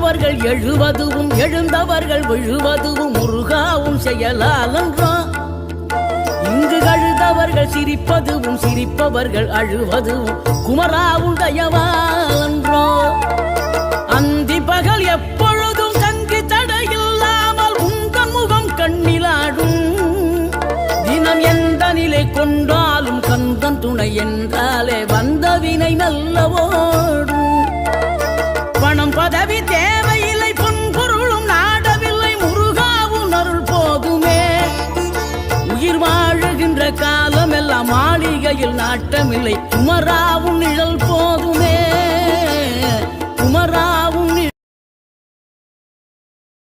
விழுந்தவர்கள் எழுவதுவும் எழுந்தவர்கள் விழுவதுவும் முருகாவும் செயலாலன்றோ. இங்கு அழுதவர்கள் சிரிப்பதுவும் சிரிப்பவர்கள் அழுவதுவும் குமராவும் தயவாலன்றோ. அந்தி பகல் எப்பொழுதும் தங்கி தடையில்லாமல் உங்கள் முகம் கண்ணிலாடும். தினம் எந்த நிலை கொண்டாலும் கந்தன் துணை என்றாலே வந்த வினை நல்லவோடும். பணம் பதவி தேவையில்லை பொன்பொருளும் நாடவில்லை முருகாவும் அருள் போதுமே. உயிர் வாழுகின்ற காலம் எல்லாம் மாளிகையில் நாட்டமில்லை குமராவும் நிழல் போதுமே.